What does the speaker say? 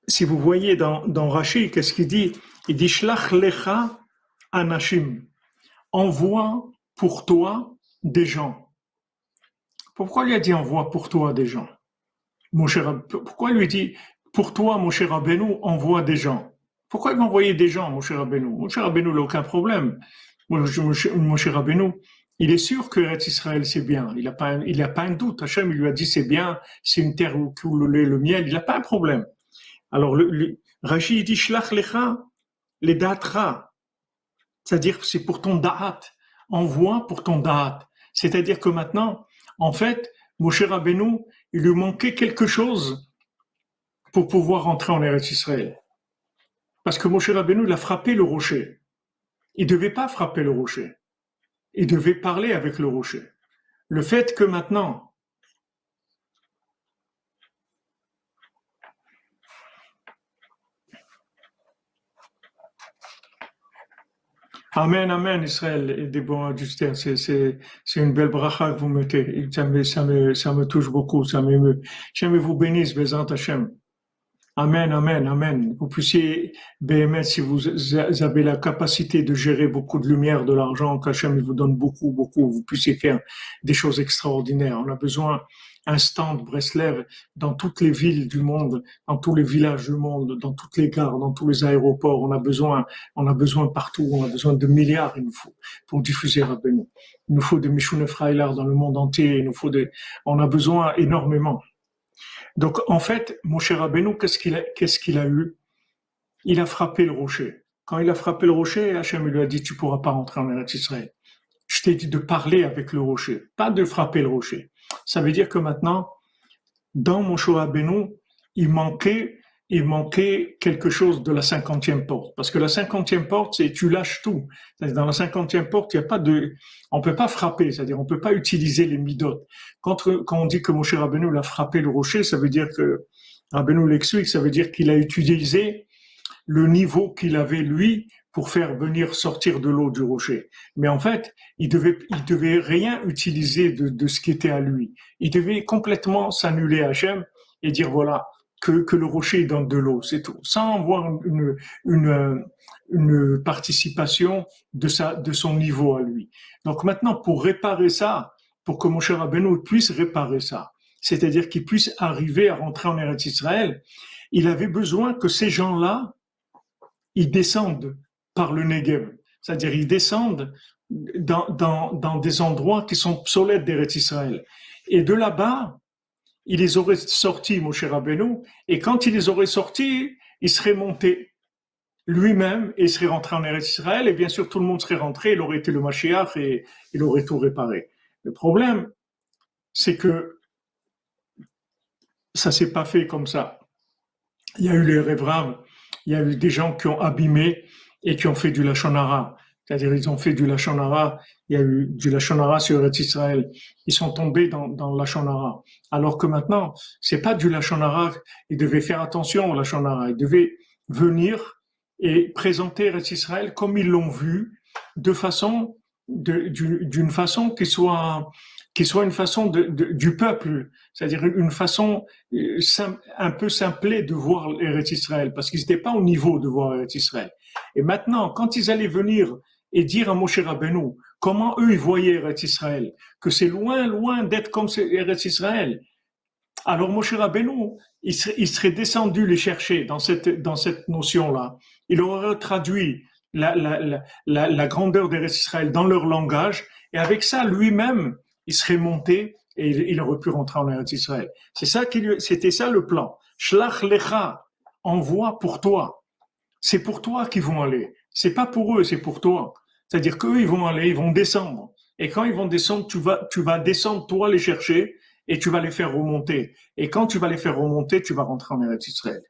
si vous voyez dans Rashi, qu'est-ce qu'il dit? Il dit Shlach lecha anashim. Envoie pour toi des gens. Pourquoi il a dit envoie pour toi des gens? Pourquoi il lui dit pour toi, mon cher Rabbeinu, envoie des gens? Pourquoi il va envoyer des gens, mon cher Rabbeinu? Mon cher Rabbeinu n'a aucun problème. Mon cher Rabbeinu, il est sûr que Eretz Israël c'est bien. Il a pas un doute. Hachem il lui a dit c'est bien, c'est une terre où coule le lait et le miel. Il n'a pas un problème. Alors Rashi il dit shlach lecha les da'atra, c'est-à-dire c'est pour ton da'at. Envoie pour ton da'at. C'est-à-dire que maintenant, en fait, Moshe Rabbeinu, il lui manquait quelque chose pour pouvoir rentrer en Eretz Israël. Parce que Moshe Rabbeinu, il a frappé le rocher. Il ne devait pas frapper le rocher. Il devait parler avec le rocher. Le fait que maintenant, Amen, Amen, Israël, et des bons adjusteurs, c'est une belle bracha que vous mettez. Ça me touche beaucoup, ça m'émeut. J'aime vous bénisse, Bézant Hachem. Amen, amen, amen. Vous puissiez, BMS, si vous avez la capacité de gérer beaucoup de lumière, de l'argent, qu'Hachem vous donne beaucoup, beaucoup, vous puissiez faire des choses extraordinaires. On a besoin un stand Breslev dans toutes les villes du monde, dans tous les villages du monde, dans toutes les gares, dans tous les aéroports. On a besoin partout. On a besoin de milliards, il nous faut, pour diffuser Rabbeinu. Il nous faut des Mishune Freilar dans le monde entier. On a besoin énormément. Donc, en fait, mon cher Rabbeinu, qu'est-ce qu'il a eu? Il a frappé le rocher. Quand il a frappé le rocher, Hachem lui a dit, tu pourras pas rentrer en Eretz Israël. Je t'ai dit de parler avec le rocher, pas de frapper le rocher. Ça veut dire que maintenant, dans mon cher Rabbeinu, il manquait quelque chose de la 50e porte. Parce que la 50e porte, c'est tu lâches tout. C'est-à-dire, dans la 50e porte, il y a pas on peut pas frapper. C'est-à-dire, on peut pas utiliser les midotes. Quand on dit que Moshe Rabbeinu a frappé le rocher, ça veut dire que, Rabbeinu l'explique, ça veut dire qu'il a utilisé le niveau qu'il avait lui pour faire venir sortir de l'eau du rocher. Mais en fait, il devait rien utiliser de ce qui était à lui. Il devait complètement s'annuler à Hachem et dire voilà, que le rocher donne de l'eau, c'est tout, sans avoir une participation de son niveau à lui. Donc maintenant, pour réparer ça, pour que mon cher Rabbeinu puisse réparer ça, c'est-à-dire qu'il puisse arriver à rentrer en Eretz Israël, il avait besoin que ces gens-là, ils descendent par le Negev, c'est-à-dire ils descendent dans des endroits qui sont obsolètes d'Eretz Israël. Et de là-bas, il les aurait sortis, mon cher Rabbeinu, et quand il les aurait sortis, il serait monté lui-même et il serait rentré en Eretz Israël, et bien sûr tout le monde serait rentré, il aurait été le Mashiach et il aurait tout réparé. Le problème, c'est que ça s'est pas fait comme ça. Il y a eu les Révraves, il y a eu des gens qui ont abîmé et qui ont fait du Lachon Hara. C'est-à-dire, ils ont fait du Lachon Hara, il y a eu du Lachon Hara sur Eretz Israël. Ils sont tombés dans le Lachon Hara. Alors que maintenant, c'est pas du Lachon Hara. Ils devaient faire attention au Lachon Hara. Ils devaient venir et présenter Eretz Israël comme ils l'ont vu, d'une façon qui soit une façon du peuple, c'est-à-dire une façon un peu simplée de voir Eretz Israël, parce qu'ils n'étaient pas au niveau de voir Eretz Israël. Et maintenant, quand ils allaient venir et dire à Moshe Rabbeinu comment eux ils voyaient Eretz Israël, que c'est loin, loin d'être comme Eretz Israël, alors Moshe Rabbeinu, il serait descendu les chercher dans cette notion-là. Il aurait traduit la grandeur d'Eretz Israël dans leur langage, et avec ça, lui-même, il serait monté et il aurait pu rentrer en Eretz Israël. C'était ça le plan. Shlach lecha, envoie pour toi. C'est pour toi qu'ils vont aller. C'est pas pour eux, c'est pour toi. C'est-à-dire qu'eux, ils vont aller, ils vont descendre. Et quand ils vont descendre, tu vas descendre, toi, les chercher, et tu vas les faire remonter. Et quand tu vas les faire remonter, tu vas rentrer en Eretz Israël.